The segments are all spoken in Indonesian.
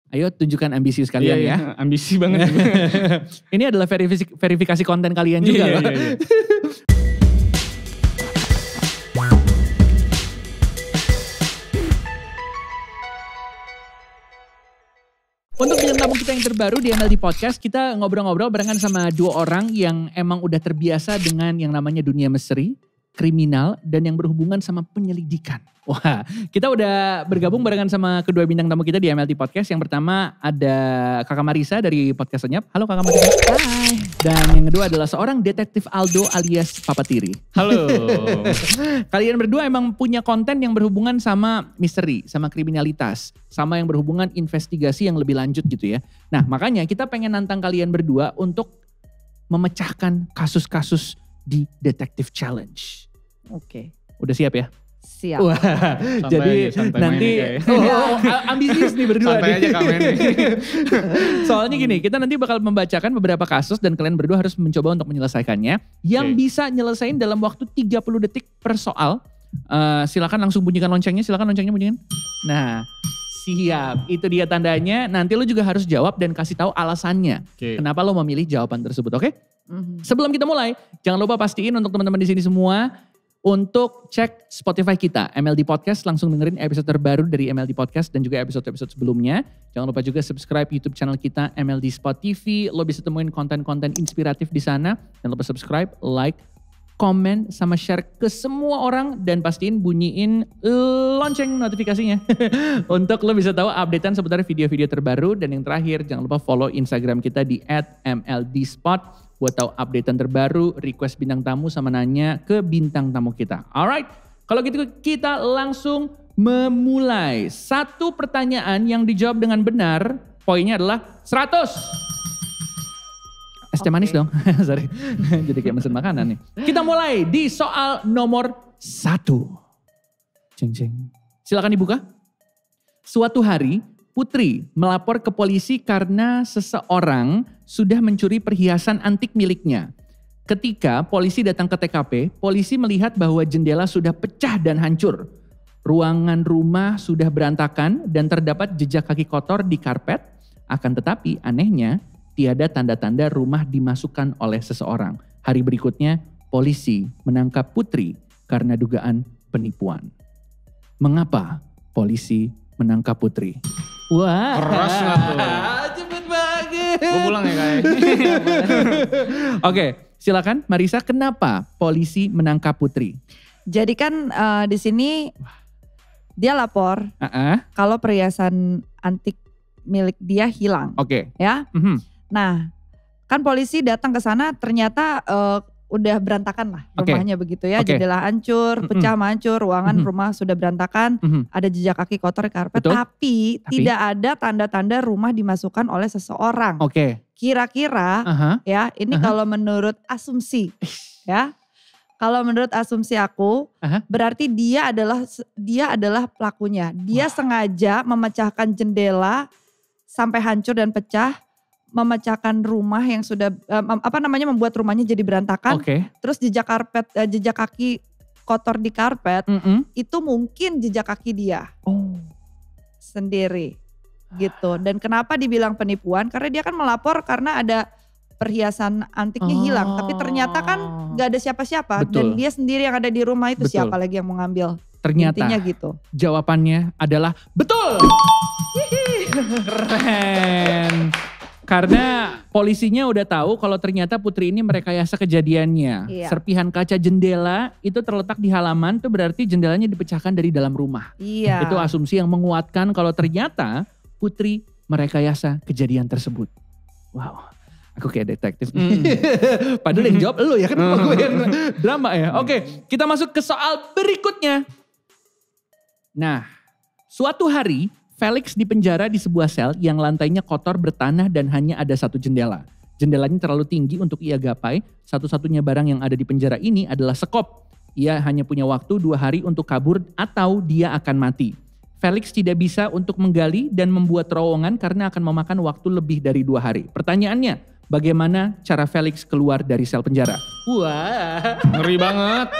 Ayo tunjukkan ambisius kalian ya. Ambisi banget. Ini adalah verifikasi konten kalian juga loh. Iya. Untuk bintang tamu kita yang terbaru di MLD Podcast, kita ngobrol-ngobrol barengan sama dua orang yang emang udah terbiasa dengan yang namanya dunia misteri, kriminal, dan yang berhubungan sama penyelidikan. Wah, kita udah bergabung barengan sama kedua bintang tamu kita di MLD Podcast. Yang pertama ada Kakak Marisa dari Podcast Senyap. Halo Kakak Marisa. Hai. Dan yang kedua adalah seorang detektif Aldo alias Papa Tiri. Halo. Kalian berdua emang punya konten yang berhubungan sama misteri, sama kriminalitas, sama yang berhubungan investigasi yang lebih lanjut gitu ya. Nah makanya kita pengen nantang kalian berdua untuk memecahkan kasus-kasus di Detective Challenge. Oke. Udah siap ya? Siap. Wah, jadi santai nanti ambisius nih berdua. Santai aja kami nih. Soalnya gini, kita nanti bakal membacakan beberapa kasus dan kalian berdua harus mencoba untuk menyelesaikannya. Yang bisa nyelesain dalam waktu 30 detik per soal. Silakan langsung bunyikan loncengnya, silakan loncengnya bunyikan. Nah, siap. Itu dia tandanya. Nanti lo juga harus jawab dan kasih tahu alasannya. Kenapa lo memilih jawaban tersebut, oke? Sebelum kita mulai, jangan lupa pastiin untuk teman-teman di sini semua untuk cek Spotify kita, MLD Podcast, langsung dengerin episode terbaru dari MLD Podcast dan juga episode-episode sebelumnya. Jangan lupa juga subscribe YouTube channel kita MLD Spot TV. Lo bisa temuin konten-konten inspiratif di sana. Jangan lupa subscribe, like, komen, sama share ke semua orang dan pastiin bunyiin lonceng notifikasinya untuk lo bisa tahu updatean seputar video-video terbaru. Dan yang terakhir, jangan lupa follow Instagram kita di @MLDspot buat tahu updatean terbaru, request bintang tamu sama nanya ke bintang tamu kita. Alright, kalau gitu kita langsung memulai. Satu pertanyaan yang dijawab dengan benar, poinnya adalah 100. Es teh manis dong, sorry. Jadi kayak mesen makanan nih. Kita mulai di soal nomor 1. Ceng ceng. Silakan dibuka. Suatu hari, Putri melapor ke polisi karena seseorang sudah mencuri perhiasan antik miliknya. Ketika polisi datang ke TKP, polisi melihat bahwa jendela sudah pecah dan hancur. Ruangan rumah sudah berantakan dan terdapat jejak kaki kotor di karpet. Akan tetapi anehnya, tiada tanda-tanda rumah dimasukkan oleh seseorang. Hari berikutnya, polisi menangkap Putri karena dugaan penipuan. Mengapa polisi menangkap Putri? Wah, keras gak tuh? Cepet banget. Gue pulang ya guys. Oke, silakan Marisa, kenapa polisi menangkap Putri? Jadi kan di sini dia lapor kalau perhiasan antik milik dia hilang. Oke. Ya. Nah, kan polisi datang ke sana ternyata udah berantakan lah rumahnya begitu ya. Jendela hancur, pecah hancur, ruangan rumah sudah berantakan, ada jejak kaki kotor di karpet. Tapi tidak ada tanda-tanda rumah dimasukkan oleh seseorang. Oke. Kira-kira ya ini kalau menurut asumsi ya. Kalau menurut asumsi aku berarti dia adalah pelakunya. Dia sengaja memecahkan jendela sampai hancur dan pecah. Memecahkan rumah yang sudah membuat rumahnya jadi berantakan. Terus jejak kaki kotor di karpet itu mungkin jejak kaki dia sendiri gitu. Dan kenapa dibilang penipuan? Karena dia kan melapor karena ada perhiasan antiknya hilang, tapi ternyata kan gak ada siapa-siapa. Dan dia sendiri yang ada di rumah itu. Siapa lagi yang mau ngambil? Ternyata intinya gitu. Jawabannya adalah betul. Keren. Karena polisinya udah tahu kalau ternyata Putri ini merekayasa kejadiannya. Serpihan kaca jendela itu terletak di halaman, itu berarti jendelanya dipecahkan dari dalam rumah. Itu asumsi yang menguatkan kalau ternyata Putri merekayasa kejadian tersebut. Wow, aku kayak detektif. Padahal yang jawab lo ya, kan gue yang drama ya. Oke, kita masuk ke soal berikutnya. Nah, suatu hari Felix dipenjara di sebuah sel yang lantainya kotor bertanah dan hanya ada satu jendela. Jendelanya terlalu tinggi untuk ia gapai. Satu-satunya barang yang ada di penjara ini adalah sekop. Ia hanya punya waktu 2 hari untuk kabur atau dia akan mati. Felix tidak bisa untuk menggali dan membuat terowongan karena akan memakan waktu lebih dari 2 hari. Pertanyaannya, bagaimana cara Felix keluar dari sel penjara? Wah, ngeri banget.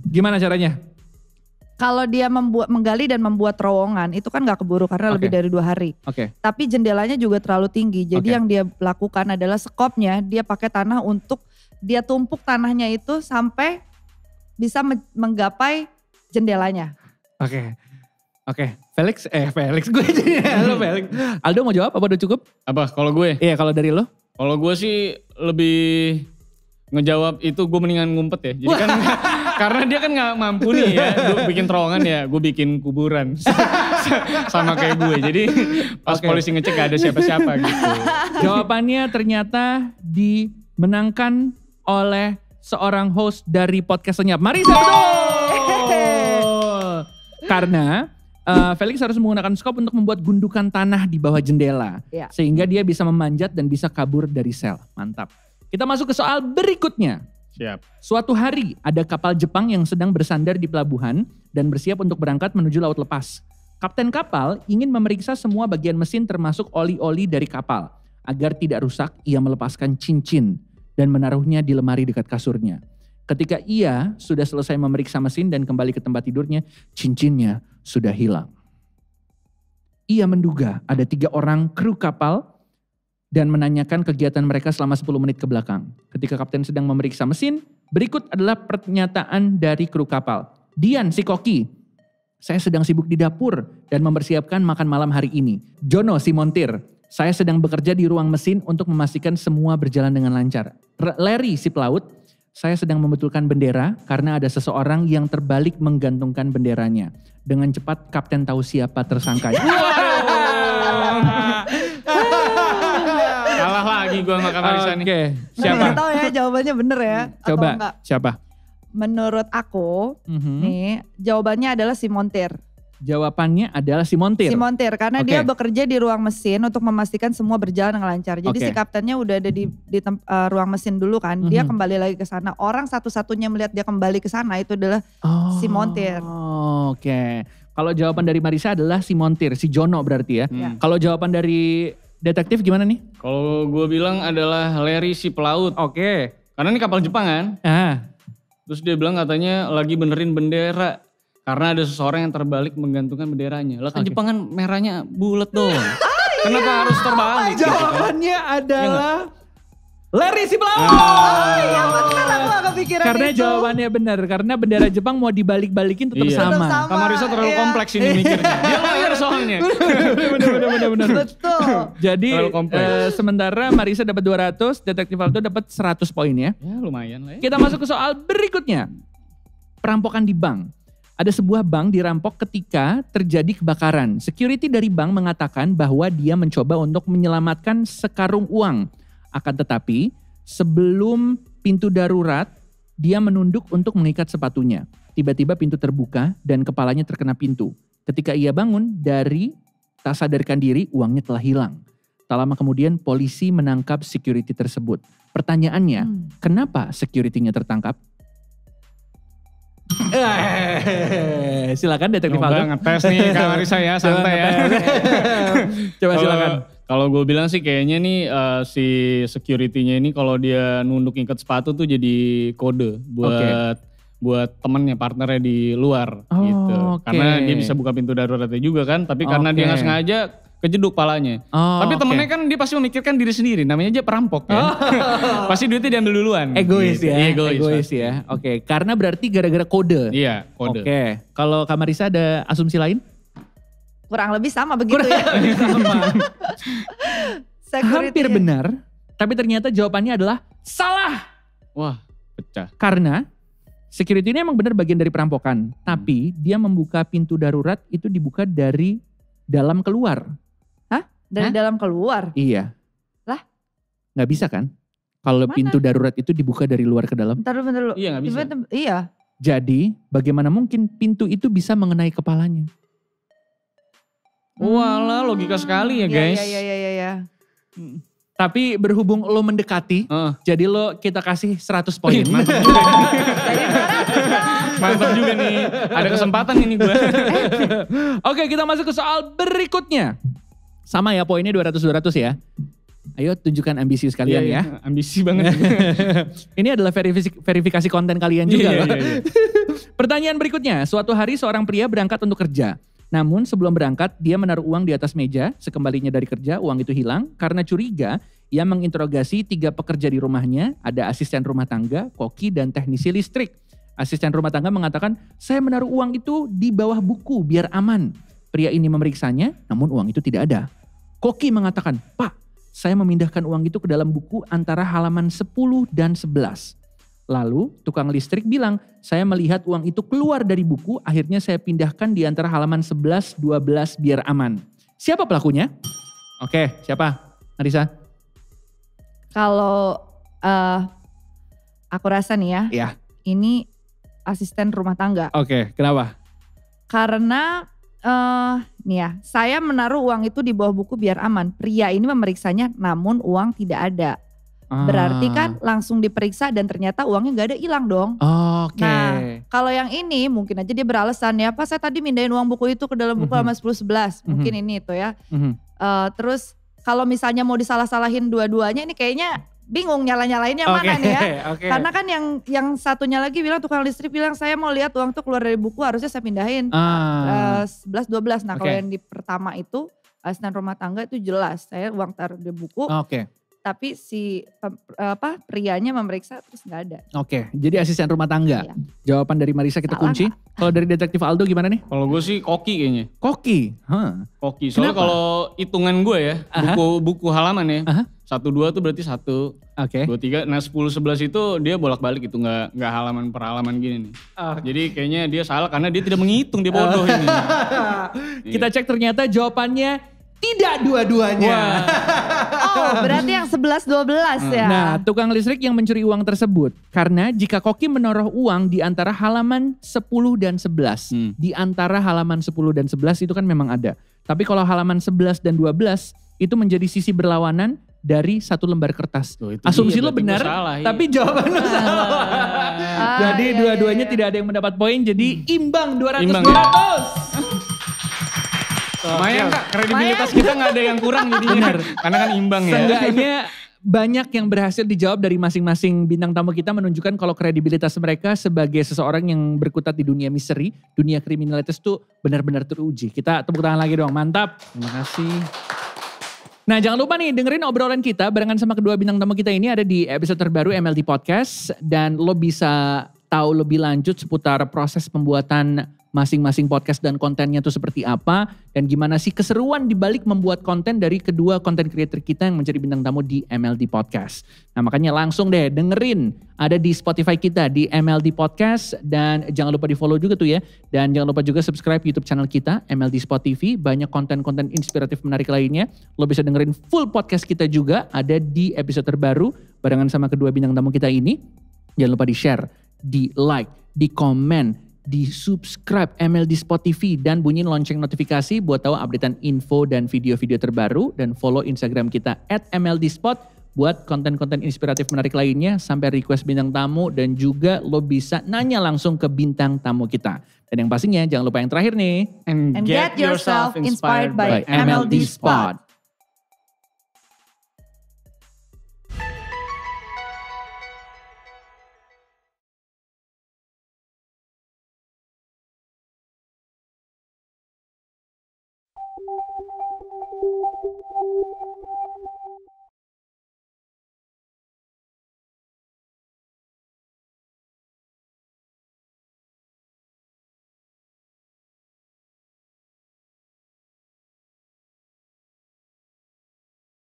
Gimana caranya? Kalau dia menggali dan membuat terowongan itu kan nggak keburu karena lebih dari 2 hari. Tapi jendelanya juga terlalu tinggi. Jadi yang dia lakukan adalah skopnya dia pakai tanah untuk dia tumpuk tanahnya itu sampai bisa menggapai jendelanya. Oke. Felix gue jadi halo Felix. Aldo mau jawab apa udah cukup? Apa kalau gue? Iya kalau dari lo? Kalau gue sih lebih ngejawab itu gue mendingan ngumpet ya. Jadi kan karena dia kan gak mampu nih ya. Gue bikin terowongan ya, gue bikin kuburan. Sama kayak gue. Jadi pas polisi ngecek gak ada siapa-siapa gitu. Jawabannya ternyata dimenangkan oleh seorang host dari podcast Lenyap. Marisa, betul! Karena Felix harus menggunakan skop untuk membuat gundukan tanah di bawah jendela. Sehingga dia bisa memanjat dan bisa kabur dari sel. Mantap. Kita masuk ke soal berikutnya. Siap. Suatu hari ada kapal Jepang yang sedang bersandar di pelabuhan dan bersiap untuk berangkat menuju laut lepas. Kapten kapal ingin memeriksa semua bagian mesin termasuk oli-oli dari kapal. Agar tidak rusak, ia melepaskan cincin dan menaruhnya di lemari dekat kasurnya. Ketika ia sudah selesai memeriksa mesin dan kembali ke tempat tidurnya, cincinnya sudah hilang. Ia menduga ada 3 orang kru kapal dan menanyakan kegiatan mereka selama 10 menit ke belakang. Ketika kapten sedang memeriksa mesin, berikut adalah pernyataan dari kru kapal. Dian, si koki, saya sedang sibuk di dapur dan mempersiapkan makan malam hari ini. Jono, si montir, saya sedang bekerja di ruang mesin untuk memastikan semua berjalan dengan lancar. Larry, si pelaut, saya sedang membetulkan bendera karena ada seseorang yang terbalik menggantungkan benderanya. Dengan cepat kapten tahu siapa tersangkanya. Kalah lagi gue sama Marisa nih. Oke, siapa? Nggak tahu ya jawabannya bener ya. Coba, atau enggak. siapa? Menurut aku, nih jawabannya adalah si montir. Jawabannya adalah si montir. Si montir, karena dia bekerja di ruang mesin untuk memastikan semua berjalan dengan lancar. Jadi si kaptennya udah ada di ruang mesin dulu kan. Dia kembali lagi ke sana. Orang satu-satunya melihat dia kembali ke sana itu adalah si montir. Oke. Kalau jawaban dari Marisa adalah si montir, si Jono berarti ya. Kalau jawaban dari detektif gimana nih? Kalau gue bilang adalah Larry si pelaut. Karena ini kapal Jepang kan. Terus dia bilang katanya lagi benerin bendera. Karena ada seseorang yang terbalik menggantungkan benderanya. Lah kan Jepang kan merahnya bulat dong. Kenapa harus terbalik? Jawabannya adalah Larry si pelaut. Iya benar, aku gak kepikiran Karena itu. jawabannya benar. Karena bendera Jepang mau dibalik-balikin tetap sama. Kak Marisa terlalu kompleks ini mikirnya. Dia lawyer soalnya. Benar. Betul. Jadi sementara Marisa dapat 200, detektif Aldo dapat 100 poin ya. Ya lumayan lah ya. Kita masuk ke soal berikutnya. Perampokan di bank. Ada sebuah bank dirampok ketika terjadi kebakaran. Security dari bank mengatakan bahwa dia mencoba untuk menyelamatkan sekarung uang. Akan tetapi sebelum pintu darurat, dia menunduk untuk mengikat sepatunya. Tiba-tiba pintu terbuka dan kepalanya terkena pintu. Ketika ia bangun dari tak sadarkan diri, uangnya telah hilang. Tak lama kemudian polisi menangkap security tersebut. Pertanyaannya, kenapa security-nya tertangkap? Silakan detektif Aldo. Ngetes nih Kak Marisa ya, santai ya. Coba silakan. Kalau gue bilang sih kayaknya nih si security-nya ini kalau dia nunduk ikat sepatu tuh jadi kode buat temennya, partnernya di luar gitu. Karena dia bisa buka pintu daruratnya juga kan, tapi karena dia gak sengaja kejeduk palanya. Tapi temennya kan dia pasti memikirkan diri sendiri, namanya aja perampok ya. Pasti duitnya diambil duluan. Egois gitu. ya. Egois ya. Oke, karena berarti gara-gara kode. Iya, kode. Oke, kalau Kak Marisa ada asumsi lain? Kurang lebih sama begitu ya. Hampir benar, tapi ternyata jawabannya adalah salah. Wah, pecah. Karena security ini emang benar bagian dari perampokan, tapi dia membuka pintu darurat itu dibuka dari dalam keluar. Dari dalam keluar? Iya. Lah? Gak bisa kan? Kalau pintu darurat itu dibuka dari luar ke dalam. Bentar dulu. Iya gak bisa. Iya. Jadi bagaimana mungkin pintu itu bisa mengenai kepalanya? Walah, logika sekali ya guys. Iya. Tapi berhubung lo mendekati, jadi lo kita kasih 100 poin. Mantap juga nih. Ada kesempatan ini gue. Oke, kita masuk ke soal berikutnya. Sama ya, poinnya 200-200 ya. Ayo tunjukkan ambisi sekalian ya. Ambisi banget. Ini adalah verifikasi konten kalian juga loh. Pertanyaan berikutnya, suatu hari seorang pria berangkat untuk kerja. Namun sebelum berangkat, dia menaruh uang di atas meja. Sekembalinya dari kerja, uang itu hilang. Karena curiga, ia menginterogasi 3 pekerja di rumahnya. Ada asisten rumah tangga, koki, dan teknisi listrik. Asisten rumah tangga mengatakan, saya menaruh uang itu di bawah buku biar aman. Pria ini memeriksanya, namun uang itu tidak ada. Koki mengatakan, Pak, saya memindahkan uang itu ke dalam buku antara halaman 10 dan 11. Lalu tukang listrik bilang, saya melihat uang itu keluar dari buku, akhirnya saya pindahkan di antara halaman 11, 12 biar aman. Siapa pelakunya? Oke, siapa? Marisa? Kalau aku rasa nih ya, ini asisten rumah tangga. Oke, kenapa? Karena nih ya, saya menaruh uang itu di bawah buku biar aman. Pria ini memeriksanya namun uang tidak ada. Berarti kan langsung diperiksa dan ternyata uangnya gak ada, hilang dong. Oke. Nah kalau yang ini mungkin aja dia beralasan ya, Pak saya tadi mindahin uang buku itu ke dalam buku halaman 10-11. Mungkin ini itu ya. Terus kalau misalnya mau disalah-salahin dua-duanya ini kayaknya bingung nyala-nyalainnya mana nih ya. Karena kan yang satunya lagi bilang, tukang listrik bilang saya mau lihat uang tuh keluar dari buku, harusnya saya pindahin 11-12. Nah kalau yang di pertama itu asisten rumah tangga itu jelas, saya uang taruh di buku. Tapi si prianya memeriksa terus gak ada. Oke, jadi asisten rumah tangga. Iya. Jawaban dari Marisa kita kunci. Kalau dari detektif Aldo gimana nih? Kalau gue sih koki kayaknya. Koki? Koki, soalnya kalau hitungan gue ya, buku halaman ya. 1-2 tuh berarti 1, 2-3, nah 10-11 itu dia bolak-balik itu gak halaman per halaman gini nih. Jadi kayaknya dia salah karena dia tidak menghitung, dia bodoh ini. Kita cek ternyata jawabannya tidak dua-duanya. Berarti yang 11-12 ya. Nah, tukang listrik yang mencuri uang tersebut. Karena jika koki menaruh uang di antara halaman 10 dan 11. Di antara halaman 10 dan 11 itu kan memang ada. Tapi kalau halaman 11 dan 12 itu menjadi sisi berlawanan dari satu lembar kertas. Asumsi lo benar, tapi jawaban lo salah. Jadi dua-duanya tidak ada yang mendapat poin, jadi imbang 200-200. Lumayan Kak, kredibilitas kita gak ada yang kurang jadinya. Karena kan imbang ya. Seenggaknya banyak yang berhasil dijawab dari masing-masing bintang tamu kita, menunjukkan kalau kredibilitas mereka sebagai seseorang yang berkutat di dunia misteri, dunia kriminalitas itu benar-benar teruji. Kita tepuk tangan lagi dong, mantap. Terima kasih. Nah jangan lupa nih dengerin obrolan kita barengan sama kedua bintang tamu kita ini ada di episode terbaru MLD Podcast. Dan lo bisa tahu lebih lanjut seputar proses pembuatan masing-masing podcast dan kontennya tuh seperti apa. Dan gimana sih keseruan dibalik membuat konten dari kedua konten creator kita yang menjadi bintang tamu di MLD Podcast. Nah makanya langsung deh dengerin. Ada di Spotify kita di MLD Podcast. Dan jangan lupa di follow juga tuh ya. Dan jangan lupa juga subscribe YouTube channel kita MLD Spot TV. Banyak konten-konten inspiratif menarik lainnya. Lo bisa dengerin full podcast kita juga. Ada di episode terbaru barengan sama kedua bintang tamu kita ini. Jangan lupa di share, di like, di komen, di subscribe MLD Spot TV dan bunyiin lonceng notifikasi buat tahu updatean info dan video-video terbaru. Dan follow Instagram kita @MLDspot buat konten-konten inspiratif menarik lainnya, sampai request bintang tamu dan juga lo bisa nanya langsung ke bintang tamu kita. Dan yang pastinya jangan lupa yang terakhir nih. And get yourself inspired by MLD Spot.